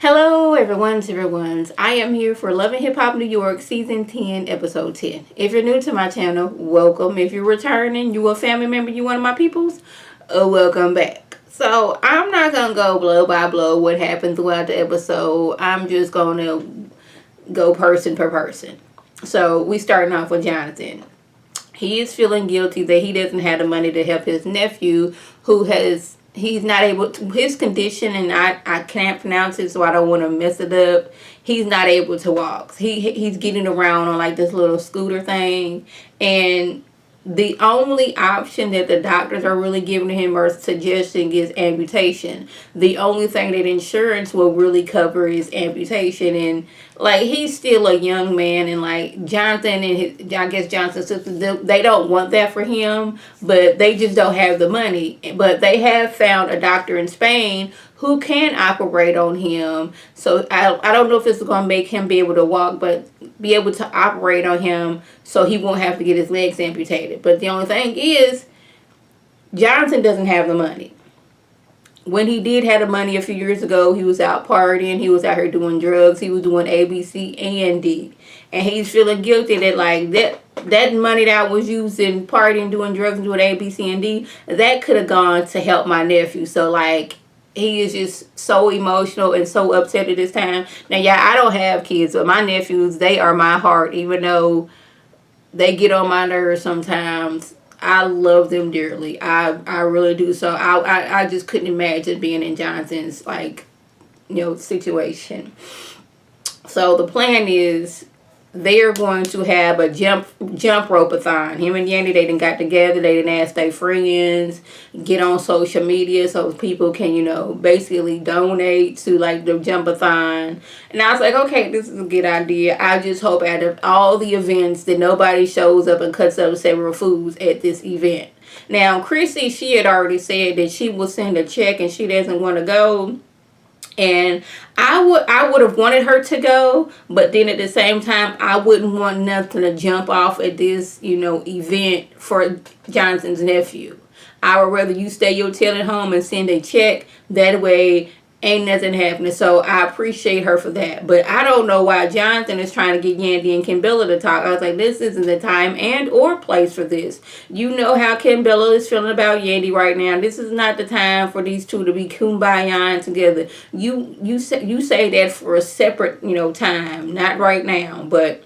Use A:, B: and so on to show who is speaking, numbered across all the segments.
A: Hello, everyone's. I am here for Love and Hip Hop New York Season 10, Episode 10. If you're new to my channel, welcome. If you're returning, you a family member, you one of my peoples, welcome back. So, I'm not going to go blow by blow what happened throughout the episode. I'm just going to go person per person. So, we starting off with Jonathan. He is feeling guilty that he doesn't have the money to help his nephew who has he's not able to his condition, and I can't pronounce it, so I don't want to mess it up. He's not able to walk. He's getting around on like this little scooter thing, and the only option that the doctors are really giving him or suggesting is amputation. The only thing that insurance will really cover is amputation. And like, he's still a young man, and like Jonathan and his, I guess Johnson's sisters, they don't want that for him, but they just don't have the money. But they have found a doctor in Spain who can operate on him. So I don't know if it's going to make him be able to walk, but be able to operate on him so he won't have to get his legs amputated. But the only thing is, Jonathan doesn't have the money. When he did have the money a few years ago, he was out partying, he was out here doing drugs, he was doing A, B, C, and D. And he's feeling guilty that like that money that I was using partying, doing drugs, and doing A, B, C, and D, that could have gone to help my nephew. So like, he is just so emotional and so upset at this time. Now, yeah, I don't have kids, but my nephews, they are my heart, even though they get on my nerves sometimes. I love them dearly. I really do. So I just couldn't imagine being in Jonathan's situation. So the plan is they are going to have a jump rope-a-thon. Him and Yandy, they done got together. They done asked their friends, get on social media so people can, basically donate to like the jump-a-thon. And I was like, okay, this is a good idea. I just hope out of all the events that nobody shows up and cuts up several foods at this event. Now, Chrissy, she had already said that she will send a check and she doesn't want to go. And I would have wanted her to go, but then at the same time, I wouldn't want nothing to jump off at this, event for Jonathan's nephew. I would rather you stay your tail at home and send a check. That way, ain't nothing happening. So I appreciate her for that. But I don't know why Jonathan is trying to get Yandy and Kimbella to talk. I was like, this isn't the time and or place for this. You know how Kimbella is feeling about Yandy right now. This is not the time for these two to be kumbaya together. You say that for a separate, time, not right now. But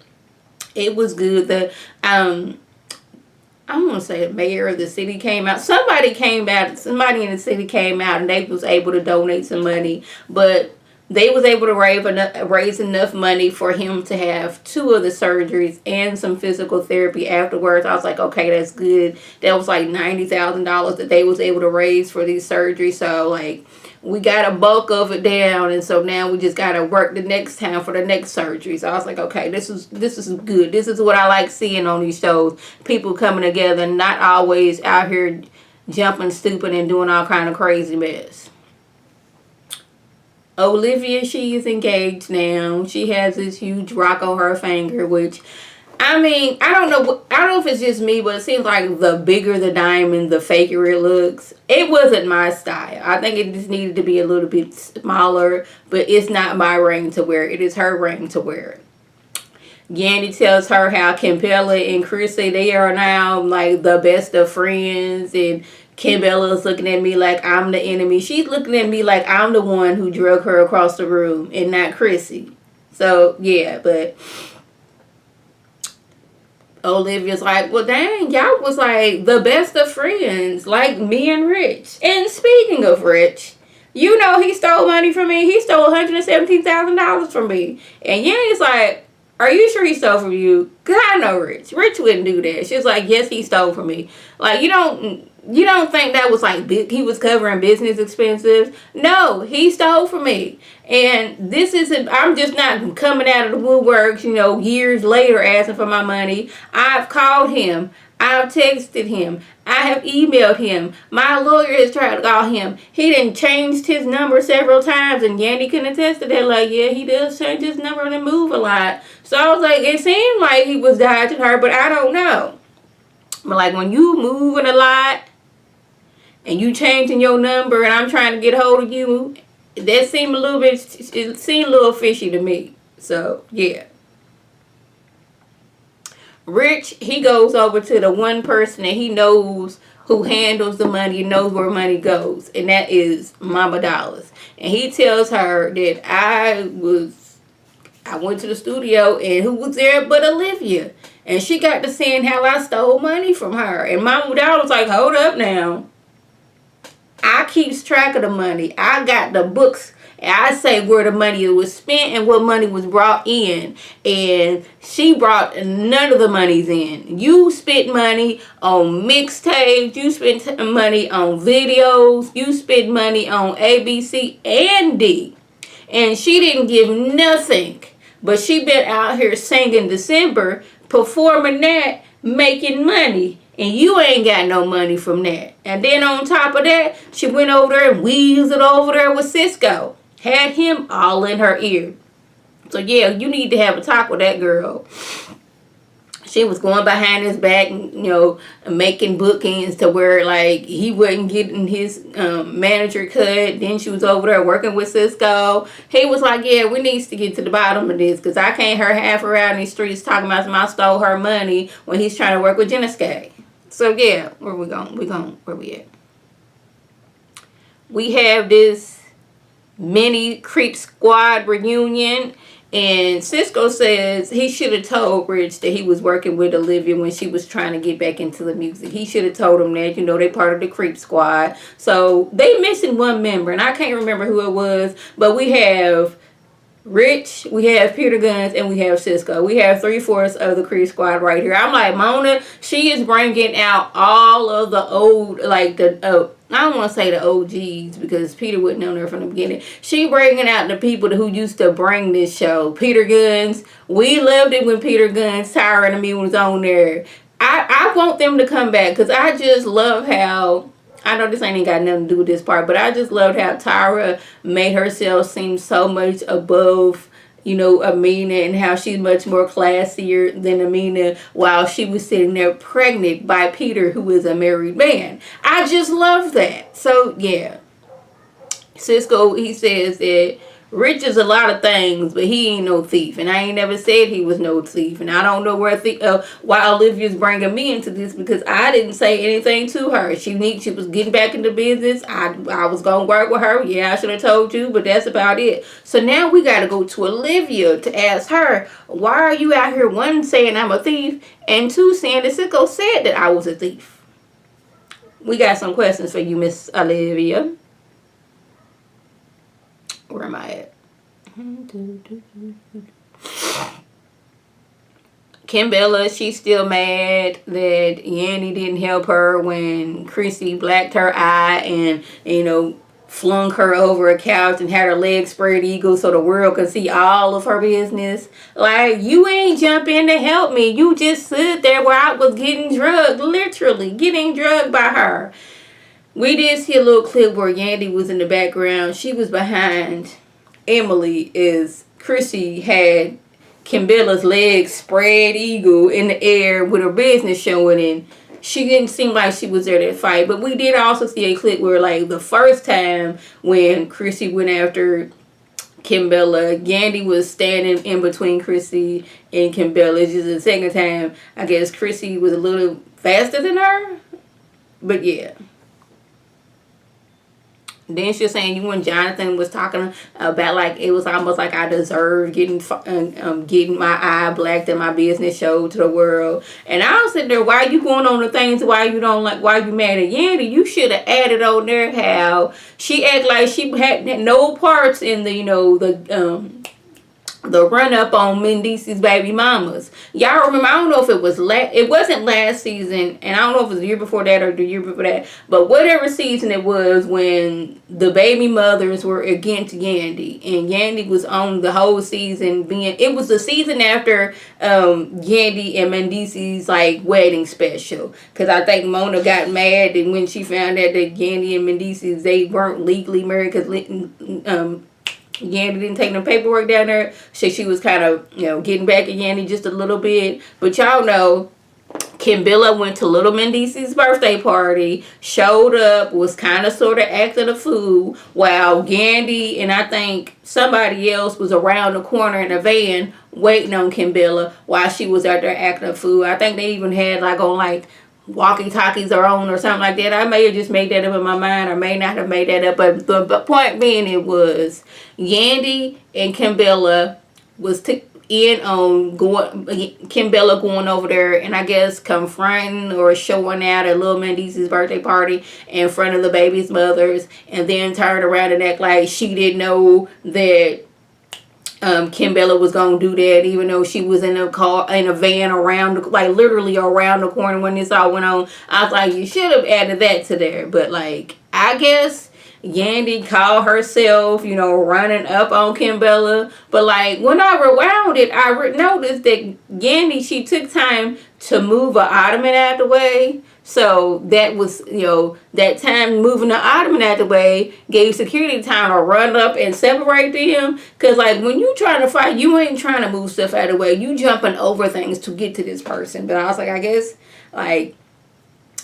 A: it was good that I'm going to say the mayor of the city came out. Somebody in the city came out and they was able to donate some money. But they was able to raise enough money for him to have 2 of the surgeries and some physical therapy afterwards. I was like, okay, that's good. That was like $90,000 that they was able to raise for these surgeries. So like, we got a bulk of it down, and so now we just gotta work the next time for the next surgery. So I was like, okay, this is good. This is what I like seeing on these shows. People coming together, not always out here jumping, stupid, and doing all kind of crazy mess. Olivia, she is engaged now. She has this huge rock on her finger, which, I mean, I don't know if it's just me, but it seems like the bigger the diamond, the faker it looks. It wasn't my style. I think it just needed to be a little bit smaller, but it's not my ring to wear. It is her ring to wear. Yandy tells her how Kimbella and Chrissy, they are now like the best of friends, and Kimbella's looking at me like I'm the enemy. She's looking at me like I'm the one who drug her across the room and not Chrissy. So, yeah, but Olivia's like, well, dang, y'all was like the best of friends, like me and Rich. And speaking of Rich, he stole money from me. He stole $117,000 from me. And Yandy's like, are you sure he stole from you? Because I know Rich. Rich wouldn't do that. She's like, yes, he stole from me. Like, you don't think that was like he was covering business expenses? No, he stole from me. And this isn't, I'm just not coming out of the woodworks, years later asking for my money. I've called him. I've texted him. I have emailed him. My lawyer has tried to call him. He done changed his number several times, and Yandy can attest to that. Like, yeah, he does change his number and move a lot. So I was like, it seemed like he was dodging her, but I don't know. But like, when you moving a lot and you changing your number and I'm trying to get hold of you that seemed a little bit, it seemed a little fishy to me. So, yeah. Rich, he goes over to the one person that he knows who handles the money and knows where money goes, and that is Mama Dollars. And he tells her that I went to the studio, and who was there but Olivia? And she got to seeing how I stole money from her. And Mama Dollars was like, hold up now. I keeps track of the money. I got the books. I say where the money was spent and what money was brought in. And she brought none of the monies in. You spent money on mixtapes. You spent money on videos. You spent money on ABC and D. And she didn't give nothing. But she been out here singing December, performing that, making money. And you ain't got no money from that. And then on top of that, she went over there and wheezed it over there with Cisco. Had him all in her ear. So yeah, you need to have a talk with that girl. She was going behind his back, making bookings to where, like, he wasn't getting his manager cut. Then she was over there working with Cisco. He was like, yeah, we need to get to the bottom of this, because I can't hear half around these streets talking about I stole her money when he's trying to work with Genesca. So, yeah, where we going? Where we at? We have this mini Creep Squad reunion. And Cisco says he should have told Rich that he was working with Olivia when she was trying to get back into the music. He should have told him that, they part of the Creep Squad. So they missing one member, and I can't remember who it was, but we have Rich, we have Peter Gunz, and we have Cisco. We have 3/4 of the Creep Squad right here. I'm like, Mona, she is bringing out all of the old, like I don't want to say the OGs because Peter wasn't on there from the beginning. She bringing out the people who used to bring this show. Peter Gunz. We loved it when Peter Gunz, Tyra, and me was on there. I want them to come back because I just love how, I know this ain't got nothing to do with this part, but I just loved how Tyra made herself seem so much above, Amina, and how she's much more classier than Amina while she was sitting there pregnant by Peter, who is a married man. I just love that. So, yeah. Cisco, he says that Rich is a lot of things, but he ain't no thief. And I ain't never said he was no thief. And I don't know why Olivia's bringing me into this, because I didn't say anything to her. She was getting back into business. I was going to work with her. Yeah, I should have told you, but that's about it. So now we got to go to Olivia to ask her, why are you out here, one, saying I'm a thief, and two, saying that Cisco said that I was a thief? We got some questions for you, Miss Olivia. Where am I at? Kimbella, she's still mad that Yandy didn't help her when Chrissy blacked her eye and, flung her over a couch and had her legs spread eagle so the world could see all of her business. Like, you ain't jump in to help me. You just stood there where I was getting drugged, literally getting drugged by her. We did see a little clip where Yandy was in the background. She was behind Emily as Chrissy had Kimbella's legs spread eagle in the air with her business showing, and she didn't seem like she was there to fight. But we did also see a clip where, like, the first time when Chrissy went after Kimbella, Yandy was standing in between Chrissy and Kimbella. It's just the second time, I guess Chrissy was a little faster than her. But yeah. Then she was saying you and Jonathan was talking about, like, it was almost like I deserved getting my eye blacked and my business showed to the world. And I was sitting there, why you going on the things why you mad at Yandy? You should have added on there how she act like she had no parts in the run up on Mendeece's baby mamas. Y'all remember, I don't know if it wasn't last season, and I don't know if it was the year before that or the year before that, but whatever season it was when the baby mothers were against Yandy, and Yandy was on the whole season it was the season after Yandy and Mendeece's, like, wedding special, because I think Mona got mad and when she found out that Yandy and Mendeece's, they weren't legally married because Yandy didn't take no paperwork down there. So she was kind of, getting back at Yandy just a little bit. But y'all know, Kimbella went to Little Mendice's birthday party, showed up, was kind of sort of acting a fool, while Gandy and I think somebody else was around the corner in a van waiting on Kimbella while she was out there acting a fool. I think they even had like on like walkie-talkies or on or something like that. I may have just made that up in my mind or may not have made that up, but the point being it was Yandy and Kimbella was in on Kimbella going over there and I guess confronting or showing out at Lil Mendice's birthday party in front of the baby's mothers, and then turned around and act like she didn't know that Kimbella was gonna do that, even though she was in a car, in a van around, like literally around the corner when this all went on. I was like, you should have added that to there. But like, I guess Yandy called herself, you know, running up on Kimbella. But like, when I rewound it, I noticed that Yandy, she took time to move an ottoman out the way. So that was, you know, that time moving the ottoman out the way gave security time to run up and separate them. Because, like, when you trying to fight, you ain't trying to move stuff out of the way. You jumping over things to get to this person. But I was like, I guess, like,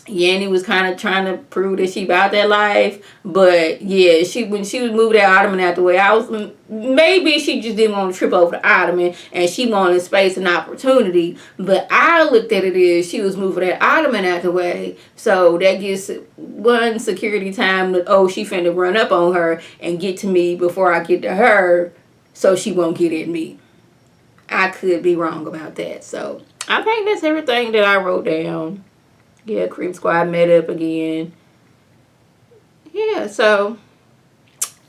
A: Yandy was kind of trying to prove that she about that life. But yeah, when she was moving that ottoman out the way, I was, maybe she just didn't want to trip over the ottoman and she wanted space and opportunity. But I looked at it as she was moving that ottoman out the way, so that gives one security time that, oh, she finna run up on her and get to me before I get to her, so she won't get at me. I could be wrong about that. So I think that's everything that I wrote down. Yeah, Creep Squad met up again. Yeah, so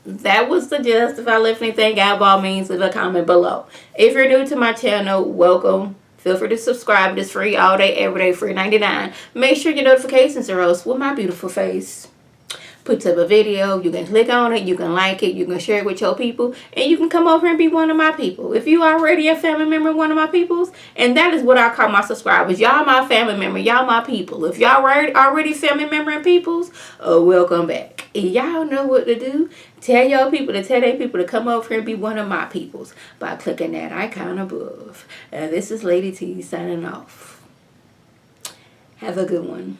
A: that was the gist. If I left anything out, by all means, leave a comment below. If you're new to my channel, welcome. Feel free to subscribe. It's free all day, every day, free 99. Make sure your notifications are on with my beautiful face. Puts up a video, you can click on it, you can like it, you can share it with your people, and you can come over and be one of my people. If you already a family member, one of my peoples, and that is what I call my subscribers. Y'all my family member, y'all my people. If y'all already family member and peoples, welcome back. And y'all know what to do. Tell your people to tell their people to come over here and be one of my peoples by clicking that icon above. This is Lady T signing off. Have a good one.